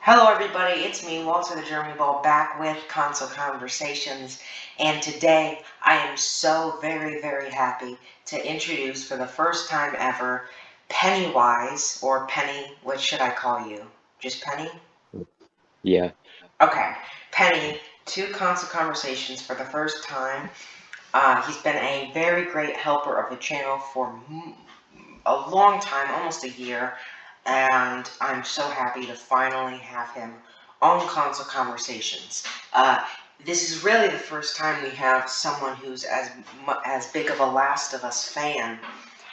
Hello everybody, it's me, WalterTheGermanyBall, back with Console Conversations, and today I am so very happy to introduce for the first time ever Pennywise, or Penny, what should I call you? Just Penny? Yeah, Okay, Penny, to Console Conversations for the first time. He's been a very great helper of the channel for a long time, almost a year, and I'm so happy to finally have him on Console Conversations. This is really the first time we have someone who's as big of a Last of Us fan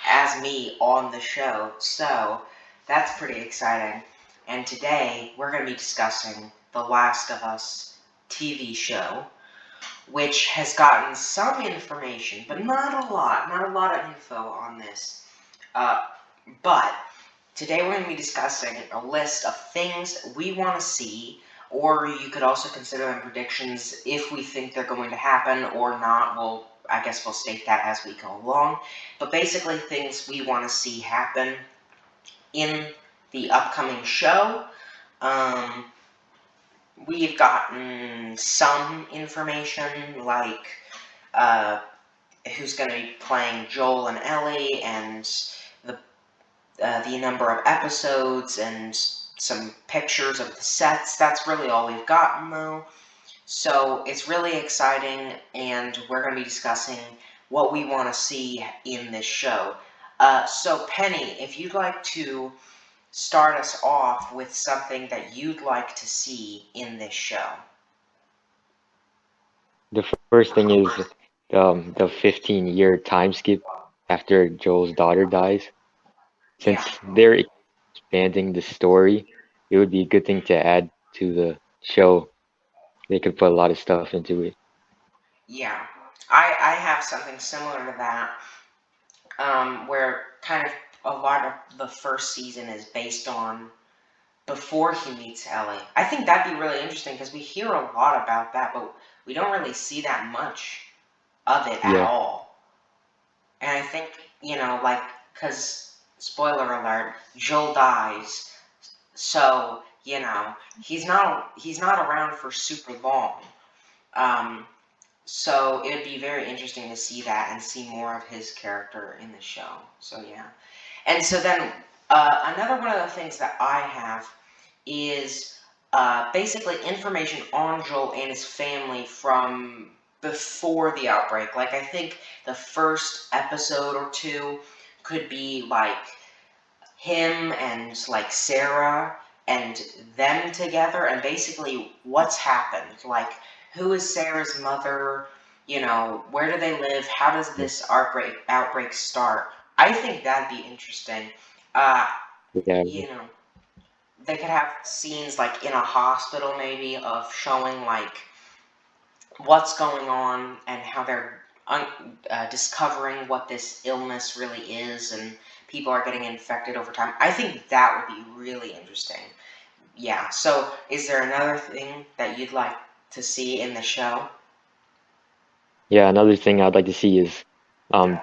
as me on the show, so that's pretty exciting. And today we're going to be discussing The Last of Us TV show, which has gotten some information, but not a lot of info on this. Uh, but today we're going to be discussing a list of things we want to see, or you could also consider them predictions if we think they're going to happen or not. I guess we'll state that as we go along. But basically, things we want to see happen in the upcoming show. Um, we've gotten some information like uh, who's going to be playing Joel and Ellie, and the number of episodes and some pictures of the sets. That's really all we've gotten, though. So it's really exciting, and we're going to be discussing what we want to see in this show. So, Penny, if you'd like to start us off with something that you'd like to see in this show. the first thing is the 15-year time skip after Joel's daughter dies. Yeah, Since they're expanding the story, it would be a good thing to add to the show. They could put a lot of stuff into it. yeah. I have something similar to that, where kind of a lot of the first season is based on before he meets Ellie. I think that'd be really interesting because we hear a lot about that, but we don't really see that much of it at Yeah, all. And I think, like, because, spoiler alert, Joel dies, so, he's not around for super long. Um, so it'd be very interesting to see that and see more of his character in the show. So, yeah. And so then, another one of the things that I have is basically information on Joel and his family from before the outbreak. Like, I think the first episode or two could be like him and like Sarah and them together, and basically what's happened. Like, who is Sarah's mother? Where do they live? How does yeah, this outbreak start? I think that'd be interesting. Uh, yeah, you know, they could have scenes like in a hospital maybe of showing like what's going on and how they're discovering what this illness really is, and people are getting infected over time. I think that would be really interesting. Yeah, so is there another thing that you'd like to see in the show? yeah. Another thing I'd like to see is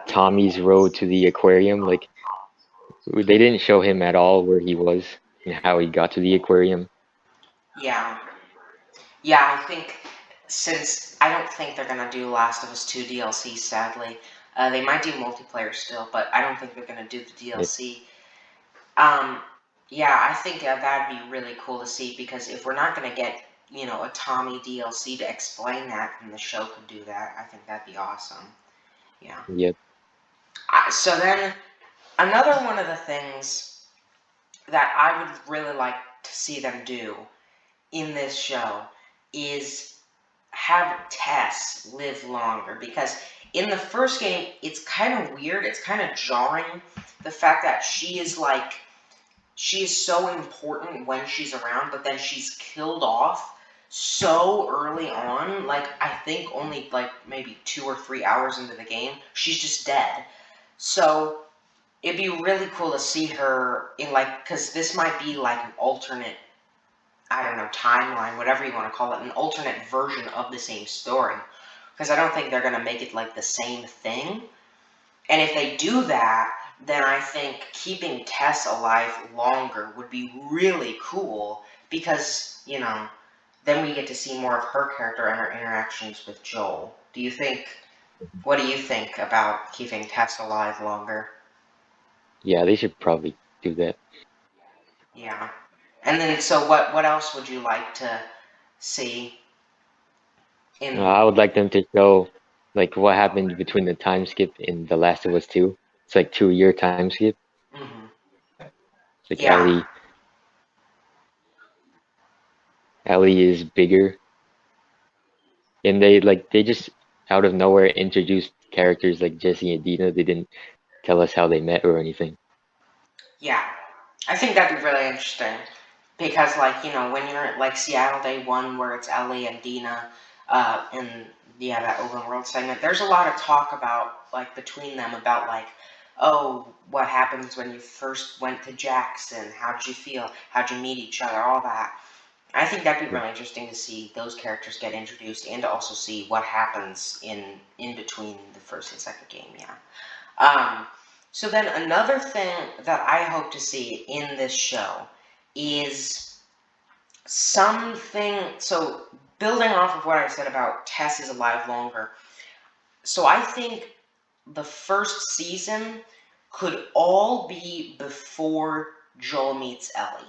Tommy's road to the aquarium. Like they didn't show him at all where he was and how he got to the aquarium. Yeah. Yeah, I think since I don't think they're gonna do Last of Us 2 DLC, sadly. They might do multiplayer still, but I don't think they're gonna do the Yeah, DLC. Um, yeah, I think that'd be really cool to see, because if we're not gonna get, a Tommy DLC to explain that, then the show could do that. I think that'd be awesome. Yeah. yeah. So then, another one of the things that I would really like to see them do in this show is have Tess live longer, because in the first game it's kind of weird, it's kind of jarring, the fact that she is so important when she's around, but then she's killed off so early on. Like, I think only like maybe 2 or 3 hours into the game, she's just dead. So it'd be really cool to see her in, like, because this might be like an alternate, I don't know, timeline, whatever you want to call it, an alternate version of the same story. Because I don't think they're going to make it like the same thing. And if they do that, then I think keeping Tess alive longer would be really cool, because, then we get to see more of her character and her interactions with Joel. What do you think about keeping Tess alive longer? Yeah, they should probably do that. Yeah. And then, so what else would you like to see in? I would like them to show like what happened between the time skip in The Last of Us 2. It's like 2 year time skip. Mhm. Like Yeah, Ellie is bigger, and they just out of nowhere introduced characters like Jesse and Dina. They didn't tell us how they met or anything. yeah. I think that'd be really interesting because, like, when you're at like Seattle Day One, where it's Ellie and Dina, and yeah, that open world segment. There's a lot of talk about like between them about like, oh, what happens when you first went to Jackson? How did you feel? How'd you meet each other? All that. I think that'd be Yeah, really interesting to see those characters get introduced and to also see what happens in between the first and second game. Yeah. Um, so then another thing that I hope to see in this show is something. So building off of what I said about Tess is alive longer. So I think the first season could all be before Joel meets Ellie.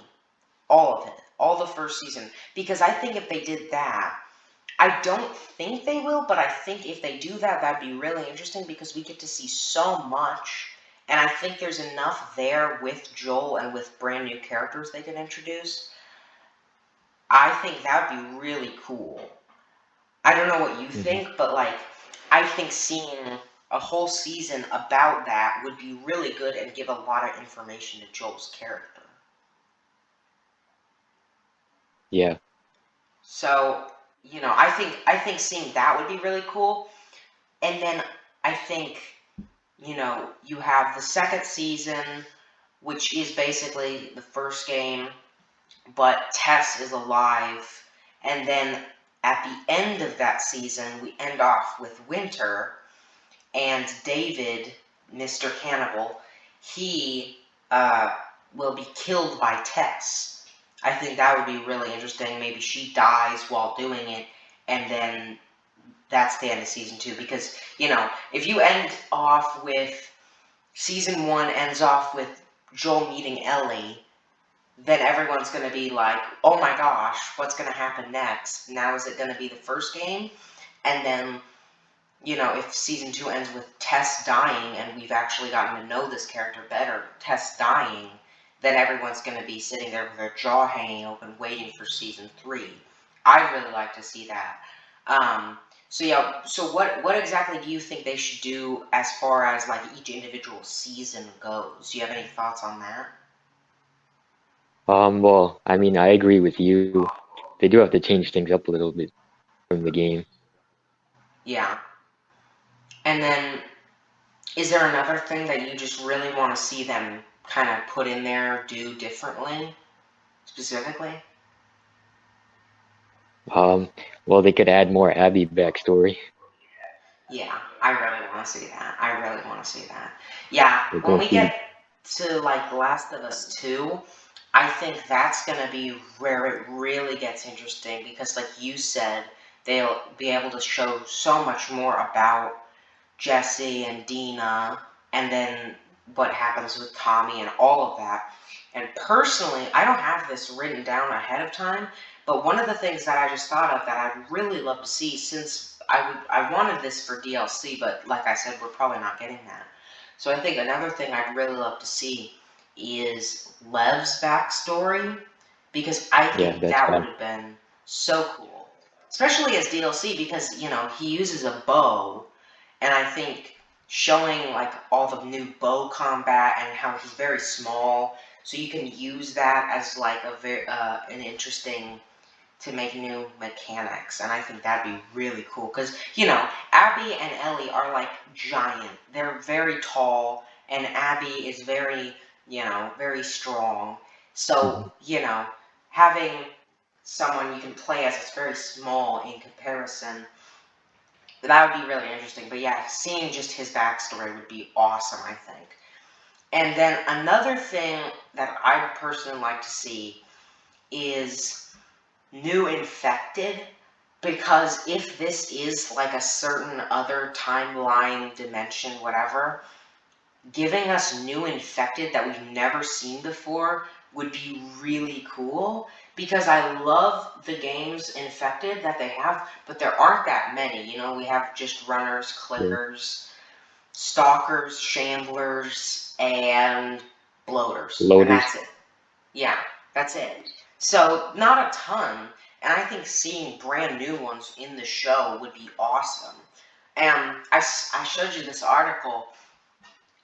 All of it. All the first season. Because I think if they did that, I don't think they will, but I think if they do that, that'd be really interesting because we get to see so much. And I think there's enough there with Joel and with brand new characters they can introduce. I think that'd be really cool. I don't know what you hmm think, but like, I think seeing a whole season about that would be really good and give a lot of information to Joel's character. yeah, So, I think seeing that would be really cool. And then I think, you have the second season, which is basically the first game, but Tess is alive. And then at the end of that season, we end off with Winter and David, Mr. Cannibal. He uh, will be killed by Tess. I think that would be really interesting. Maybe she dies while doing it, and then that's the end of season two. Because, if you end off with season one ends off with Joel meeting Ellie, then everyone's going to be like, oh my gosh, what's going to happen next? Now, is it going to be the first game? And then, if season two ends with Tess dying and we've actually gotten to know this character better, Tess dying, then everyone's going to be sitting there with their jaw hanging open waiting for season three. I'd really like to see that. So yeah, so what exactly do you think they should do as far as like each individual season goes? Do you have any thoughts on that? Well, I mean, I agree with you. They do have to change things up a little bit from the game. Yeah. And then is there another thing that you just really want to see them kind of put in there, do differently, specifically? Um, well, they could add more Abby backstory. Yeah, I really want to see that. I really want to see that. Yeah, Like when once we we, get to like Last of Us 2, I think that's going to be where it really gets interesting because like you said, they'll be able to show so much more about Jesse and Dina, and then what happens with Tommy and all of that. And personally, I don't have this written down ahead of time, but one of the things that I just thought of that I'd really love to see, since I wanted this for DLC, but like I said, we're probably not getting that. So I think another thing I'd really love to see is Lev's backstory, because I yeah, think that's that would fun. have been so cool, especially as DLC, because he uses a bow, and I think showing like all the new bow combat and how he's very small, so you can use that as like a very an interesting to make new mechanics, and I think that'd be really cool because Abby and Ellie are like giant. They're very tall, and Abby is very very strong. So hmm having someone you can play as is very small in comparison, that would be really interesting. But yeah, seeing just his backstory would be awesome, I think. And then another thing that I'd personally like to see is new infected, because if this is like a certain other timeline, dimension, whatever, giving us new infected that we've never seen before would be really cool, because I love the games infected that they have, but there aren't that many. You know, we have just runners, Yeah. clickers, stalkers, shamblers, and bloaters, and Loaders. that's it. Yeah, that's it. So not a ton, and I think seeing brand new ones in the show would be awesome. And I showed you this article,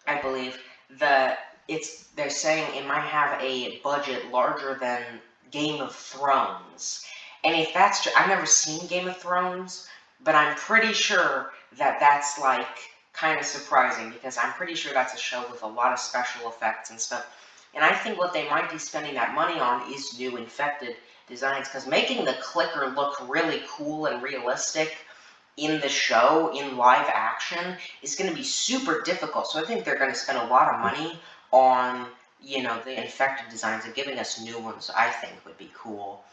I believe, they're saying it might have a budget larger than Game of Thrones. And if that's true, I've never seen Game of Thrones, but I'm pretty sure that that's like kind of surprising, because I'm pretty sure that's a show with a lot of special effects and stuff. And I think what they might be spending that money on is new infected designs, because making the clicker look really cool and realistic in the show, in live action, is going to be super difficult. So I think they're going to spend a lot of money on, you know, the infected designs, and giving us new ones, I think, would be cool.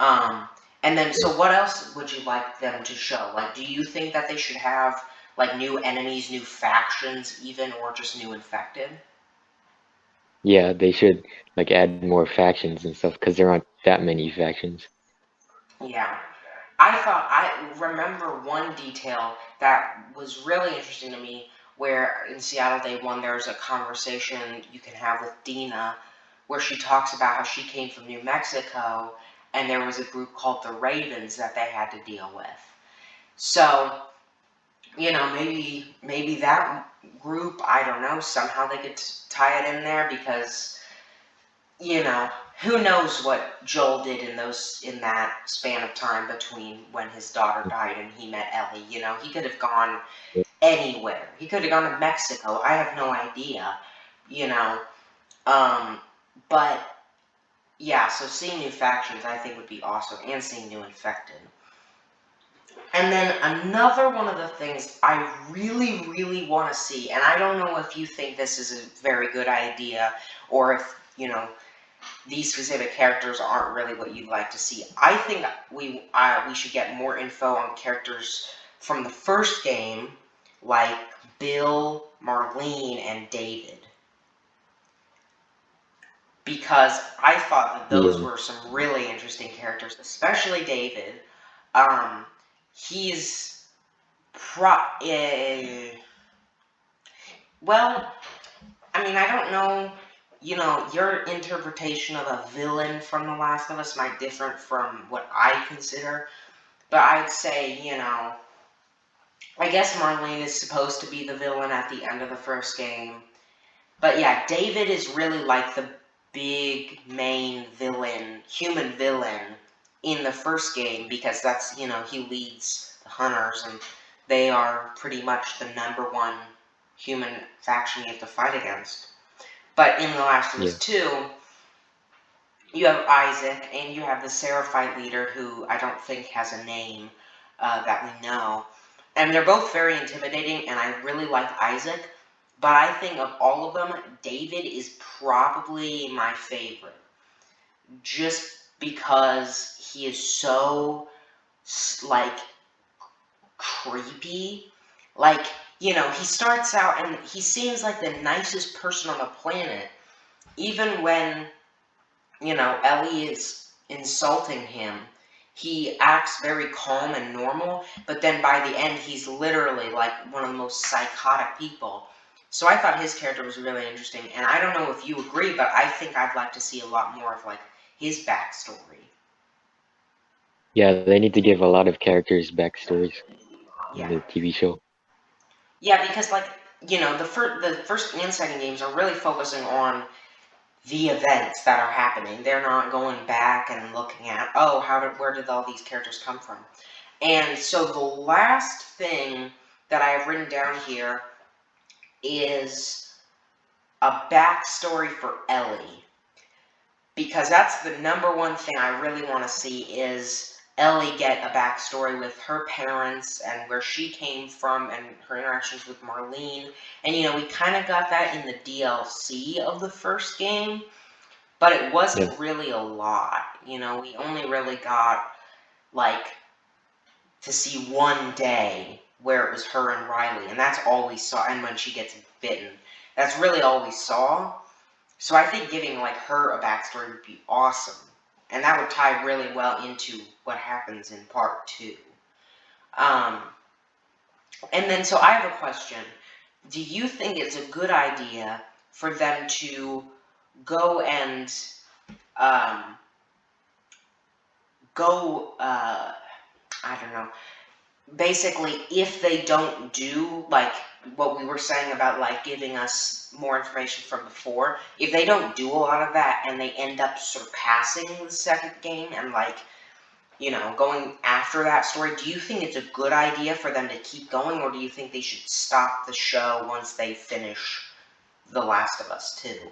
And then, Yeah. so what else would you like them to show? Like, do you think that they should have, like, new enemies, new factions even, or just new infected? Yeah, they should like add more factions and stuff because there aren't that many factions. Yeah. I remember one detail that was really interesting to me, where in Seattle Day 1 there's a conversation you can have with Dina, where she talks about how she came from New Mexico, and there was a group called the Ravens that they had to deal with. So, you know, maybe that group, I don't know, somehow they could tie it in there, because, you know, who knows what Joel did in that span of time between when his daughter died and he met Ellie. You know, he could have gone anywhere. He could have gone to Mexico. I have no idea. You know, um, but yeah. So seeing new factions, I think, would be awesome, and seeing new infected. And then another one of the things I really, really want to see, and I don't know if you think this is a very good idea, or if, you know, these specific characters aren't really what you'd like to see. I think we should get more info on characters from the first game, like Bill, Marlene, and David, because I thought that those Yeah. were some really interesting characters, especially David. Um, he's well, I mean, I don't know. You know, your interpretation of a villain from The Last of Us might differ from what I consider, but I'd say, you know, I guess Marlene is supposed to be the villain at the end of the first game. But yeah, David is really like the big main villain, human villain in the first game, because that's, you know, he leads the hunters, and they are pretty much the #1 human faction you have to fight against. But in The Last of Yeah. Us 2, you have Isaac, and you have the Seraphite leader, who I don't think has a name that we know. And they're both very intimidating, and I really like Isaac. But I think of all of them, David is probably my favorite. Just because he is so, like, creepy. Like, you know, he starts out and he seems like the nicest person on the planet. Even when, you know, Ellie is insulting him, he acts very calm and normal, but then by the end, he's literally like one of the most psychotic people. So I thought his character was really interesting, and I don't know if you agree, but I think I'd like to see a lot more of, like, his backstory. Yeah, they need to give a lot of characters backstories in Yeah. the TV show. Yeah, because, like, you know, the first and second games are really focusing on the events that are happening. They're not going back and looking at, oh, where did all these characters come from? And so the last thing that I have written down here is a backstory for Ellie, because that's the #1 thing I really want to see, is Ellie get a backstory with her parents and where she came from and her interactions with Marlene. And, you know, we kind of got that in the DLC of the first game, but it Yeah. wasn't really a lot. We only really got like to see one day where it was her and Riley, and that's all we saw. And when she gets bitten, that's really all we saw. So I think giving like her a backstory would be awesome, and that would tie really well into what happens in part 2. Um, and then, so I have a question. Do you think it's a good idea for them to go and um, I don't know, basically, if they don't do like what we were saying about like giving us more information from before, if they don't do a lot of that and they end up surpassing the second game and like, going after that story, do you think it's a good idea for them to keep going, or do you think they should stop the show once they finish The Last of Us 2?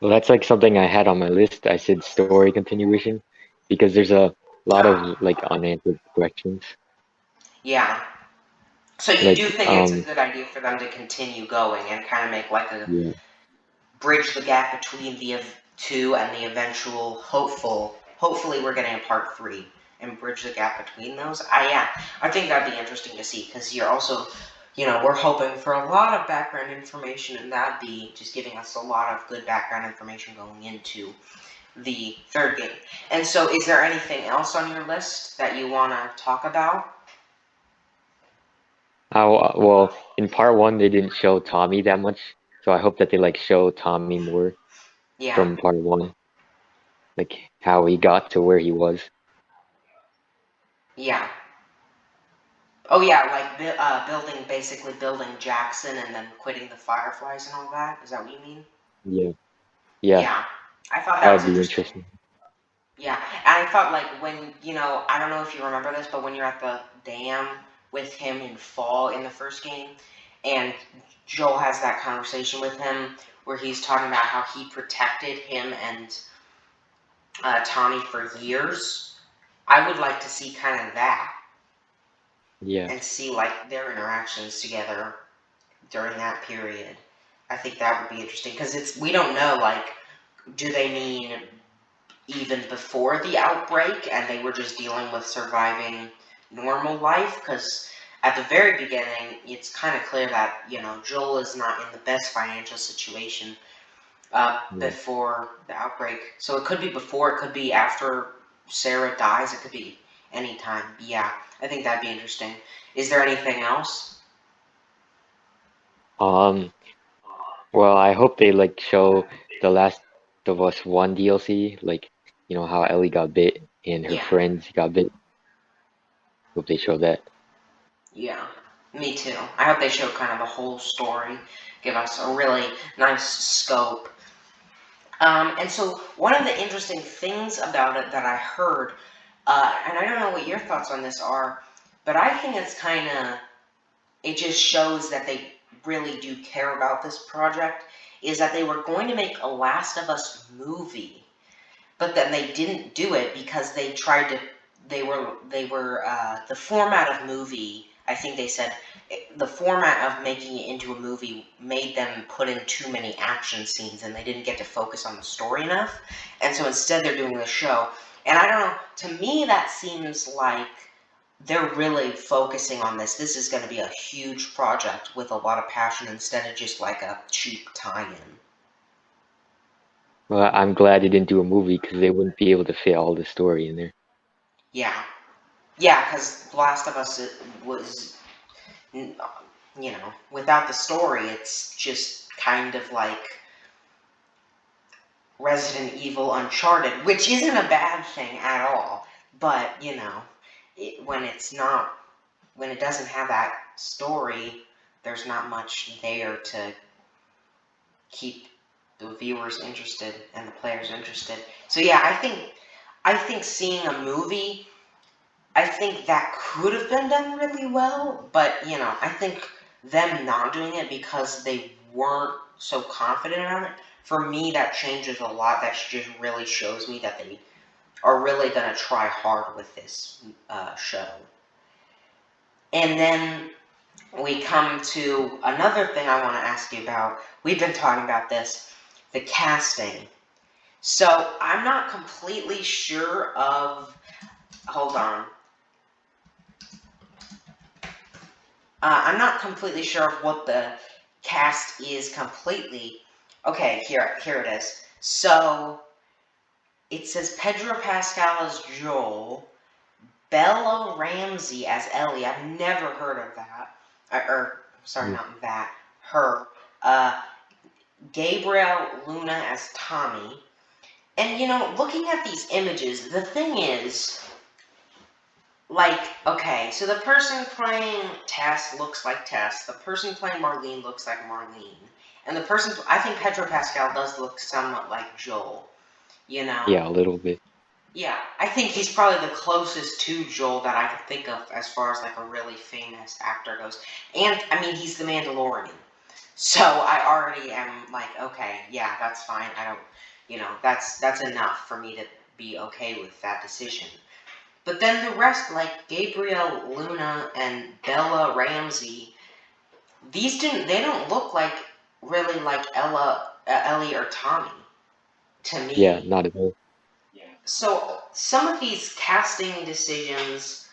Well, that's like something I had on my list. I said story continuation because there's a lot Ah, of like unanswered questions. yeah. So you do Like, think it's a good idea for them to continue going and kind of make like a yeah, bridge the gap between the 2 and the eventual hopefully we're getting a part 3, and bridge the gap between those. Yeah, I think that'd be interesting to see, because you're also, we're hoping for a lot of background information, and that'd be just giving us a lot of good background information going into the third game. And so, is there anything else on your list that you want to talk about? how well in part one they didn't show Tommy that much, so I hope that they like show Tommy more Yeah, from part one, like how he got to where he was. yeah. Oh yeah, like basically building Jackson and then quitting the Fireflies and all that. Is that what you mean? Yeah, yeah, Yeah, I thought that that was would be interesting. interesting. Yeah, and I thought like when, I don't know if you remember this, but when you're at the dam with him in fall in the first game, and Joel has that conversation with him where he's talking about how he protected him and Tommy for years, I would like to see kind of that Yeah, and see like their interactions together during that period. I think that would be interesting because we don't know, like, do they mean even before the outbreak and they were just dealing with surviving normal life? Because at the very beginning, it's kind of clear that, Joel is not in the best financial situation yeah. before the outbreak. So it could be before, it could be after Sarah dies, it could be any time. Yeah, I think that'd be interesting. Is there anything else? Um, well, I hope they like show the Last of Us One DLC, like how Ellie got bit and her Yeah, friends got bit. Hope they show that. yeah, me too. I hope they show kind of the whole story, give us a really nice scope. And so one of the interesting things about it that I heard, and I don't know what your thoughts on this are, but I think it just shows that they really do care about this project, is that they were going to make a Last of Us movie, but then they didn't do it because the format of movie, I think they said the format of making it into a movie made them put in too many action scenes and they didn't get to focus on the story enough, and so instead they're doing the show. And I don't know, to me that seems like they're really focusing on this is going to be a huge project with a lot of passion instead of just like a cheap tie-in. Well, I'm glad they didn't do a movie because they wouldn't be able to fit all the story in there. Yeah, yeah, because Last of Us was, without the story, it's just kind of like Resident Evil Uncharted, which isn't a bad thing at all. But, when it doesn't have that story, there's not much there to keep the viewers interested and the players interested. So yeah, I think seeing a movie, I think that could have been done really well, but I think them not doing it because they weren't so confident on it, for me that changes a lot. That just really shows me that they are really going to try hard with this show. And then we come to another thing I want to ask you about. We've been talking about this, the casting. So I'm not completely sure of. Hold on. I'm not completely sure of what the cast is completely. Okay, here it is. So it says Pedro Pascal as Joel, Bella Ramsey as Ellie. I've never heard of that. Sorry, Mm. not that. Her. Uh, Gabriel Luna as Tommy. And looking at these images, the thing is, like, okay, so the person playing Tess looks like Tess. The person playing Marlene looks like Marlene. And I think Pedro Pascal does look somewhat like Joel, you know? Yeah, a little bit. Yeah, I think he's probably the closest to Joel that I can think of as far as like a really famous actor goes. And, I mean, he's the Mandalorian. So I already am like, okay, yeah, that's fine. I don't, that's enough for me to be okay with that decision. But then the rest, like Gabriel Luna and Bella Ramsey, they don't look like really like Ellie or Tommy to Yeah, me. not at all. So some of these casting decisions,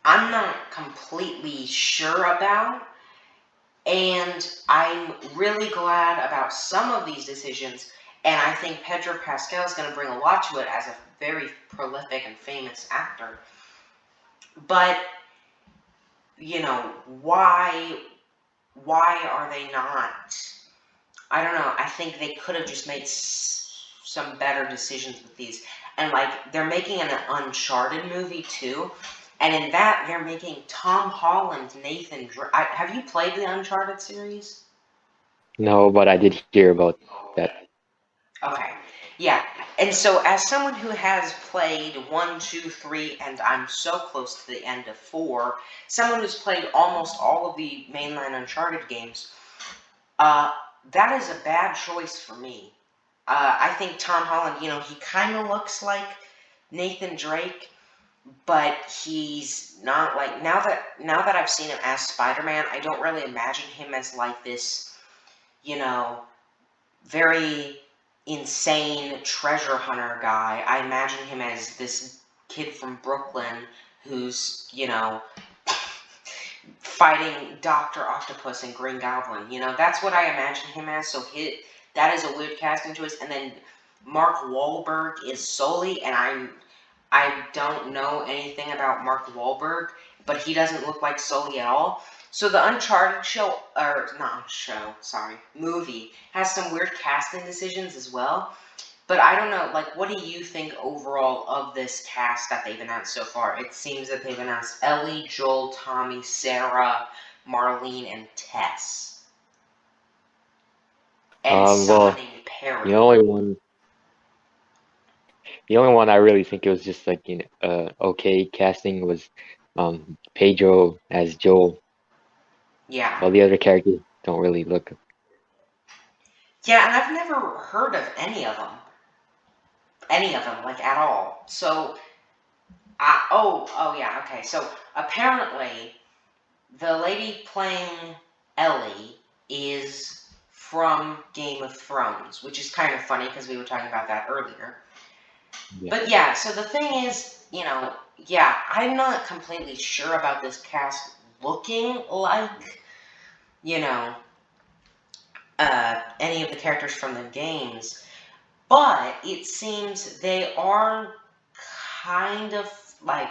I'm not completely sure about. And I'm really glad about some of these decisions. And I think Pedro Pascal is going to bring a lot to it as a very prolific and famous actor. But, why are they not? I don't know. I think they could have just made some better decisions with these. And, like, they're making an Uncharted movie, too. And in that, they're making Tom Holland, Nathan Drake. Have you played the Uncharted series? No, but I did hear about that. Okay. Yeah. And so, as someone who has played 1, 2, 3, and I'm so close to the end of 4, someone who's played almost all of the mainline Uncharted games, uh, that is a bad choice for me. I think Tom Holland, he kind of looks like Nathan Drake, but he's not like now that I've seen him as Spider-Man, I don't really imagine him as like this, you know, very insane treasure hunter guy. I imagine him as this kid from Brooklyn who's, fighting Dr. Octopus and Green Goblin. That's what I imagine him as. So that is a weird casting choice. And then Mark Wahlberg is Sully, and I don't know anything about Mark Wahlberg, but he doesn't look like Sully at all. So the Uncharted show, or not show, sorry, movie, has some weird casting decisions as well. But I don't know, like, what do you think overall of this cast that they've announced so far? It seems that they've announced Ellie, Joel, Tommy, Sarah, Marlene, and Tess. And someone Well, named the Perry. only one, the only one I really think it was just like okay casting was Pedro as Joel. Yeah. All the other characters don't really look. Yeah, and I've never heard of any of them. Any of them, like, at all. So, oh yeah, okay. So apparently, the lady playing Ellie is from Game of Thrones, which is kind of funny because we were talking about that earlier. Yeah. But yeah, so the thing is, yeah, I'm not completely sure about this cast looking like, you know, any of the characters from the games, but it seems they are kind of like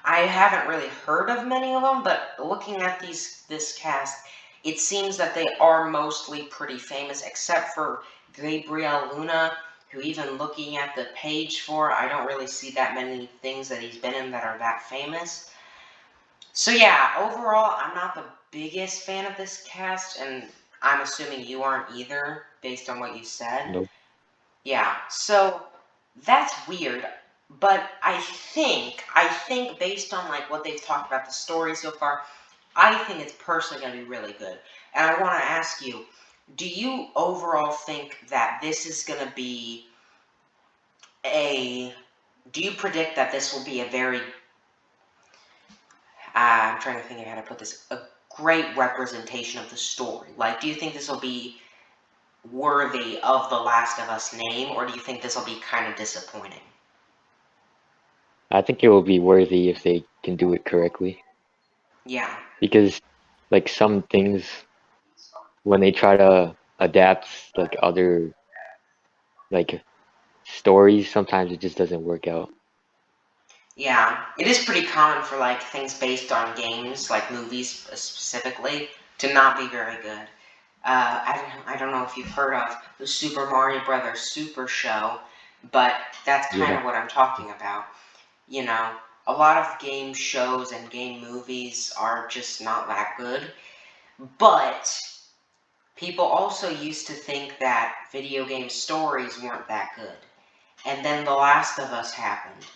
I haven't really heard of many of them, but looking at this cast, it seems that they are mostly pretty famous, except for Gabriel Luna, who even looking at the page for, I don't really see that many things that he's been in that are that famous. So yeah, overall, I'm not the biggest fan of this cast, and I'm assuming you aren't either, based on what you said. No. Yeah, so that's weird, but I think based on like what they've talked about the story so far, I think it's personally going to be really good. And I want to ask you, do you overall think that this is going to be a do you predict that this will be a very I'm trying to think of how to put this, a great representation of the story? Like, do you think this will be worthy of the Last of Us name, or do you think this will be kind of disappointing? I think it will be worthy if they can do it correctly. Yeah, Because like some things when they try to adapt like other like stories, sometimes it just doesn't work out. yeah. It is pretty common for like things based on games, like movies specifically, to not be very good. I don't know if you've heard of the Super Mario Brothers Super Show, but that's kind Yeah. of what I'm talking about. You know, a lot of game shows and game movies are just not that good, but people also used to think that video game stories weren't that good. And then The Last of Us happened.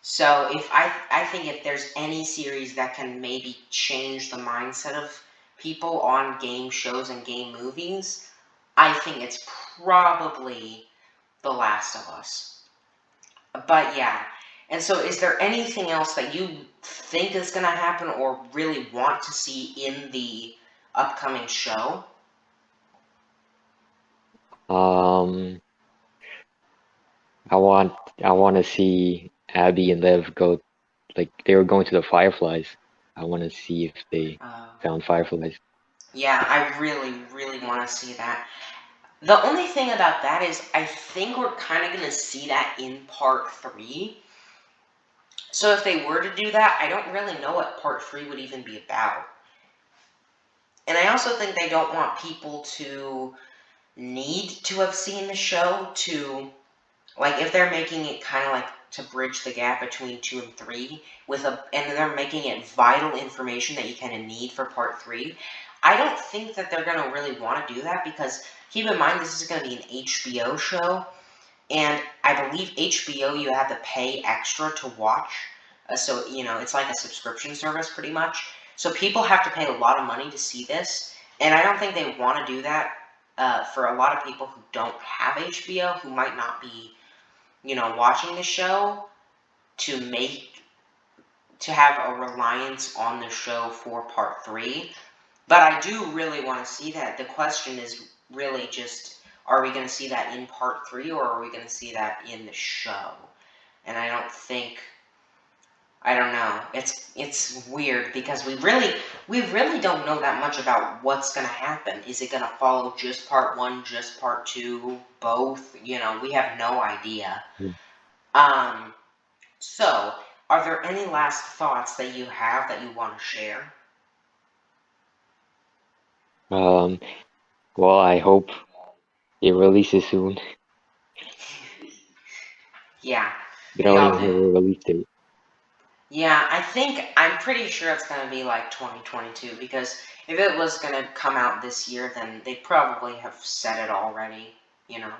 So I think if there's any series that can maybe change the mindset of people on game shows and game movies, I think it's probably The Last of Us. But yeah. And so is there anything else that you think is going to happen or really want to see in the upcoming show? Um, I want I want to see Abby and Lev go like they were going to the Fireflies. I want to see if they Uh, found Fireflies. yeah, I really, really want to see that. The only thing about that is I think we're kind of going to see that in part 3. So if they were to do that, I don't really know what part 3 would even be about. And I also think they don't want people to need to have seen the show to, like, if they're making it kind of like to bridge the gap between 2 and 3 and they're making it vital information that you kind of need for part 3. I don't think that they're going to really want to do that because keep in mind this is going to be an HBO show. And I believe HBO, you have to pay extra to watch. So, it's like a subscription service pretty much. So people have to pay a lot of money to see this. And I don't think they want to do that for a lot of people who don't have HBO, who might not be, watching the show to have a reliance on the show for part 3. But I do really want to see that. The question is really just, are we going to see that in part 3 or are we going to see that in the show? And I don't know. It's weird because we really don't know that much about what's going to happen. Is it going to follow just part 1, just part 2, both? We have no idea. Hmm. Um so, are there any last thoughts that you have that you want to share? Um, well, I hope it releases soon. Yeah, They we don't all even do. have a release date. Yeah, I'm pretty sure it's going to be like 2022 because if it was going to come out this year, then they probably have said it already, you know.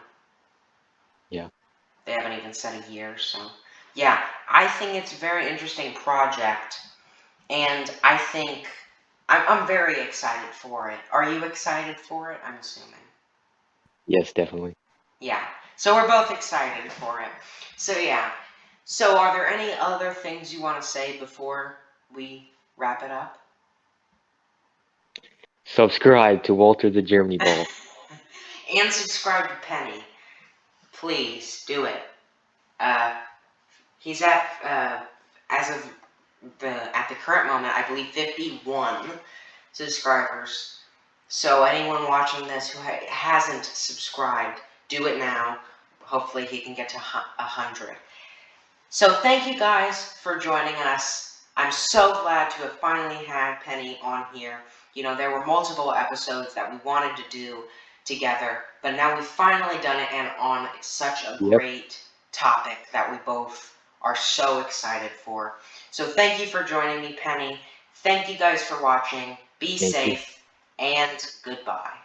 Yeah. They haven't even said a year, so. Yeah, I think it's a very interesting project, and I think I'm very excited for it. Are you excited for it? I'm assuming. Yes, definitely. Yeah, so we're both excited for it. So yeah, so are there any other things you want to say before we wrap it up? Subscribe to Walter the Germany Ball. And subscribe to Penny. Please do it. Uh, he's as of at the current moment, I believe 51 subscribers. So anyone watching this who hasn't subscribed, do it now. Hopefully he can get to 100. So thank you guys for joining us. I'm so glad to have finally had Penny on here. There were multiple episodes that we wanted to do together, but now we've finally done it and on such a Yep. great topic that we both are so excited for. So thank you for joining me, Penny. Thank you guys for watching. Be Thank you. safe and goodbye.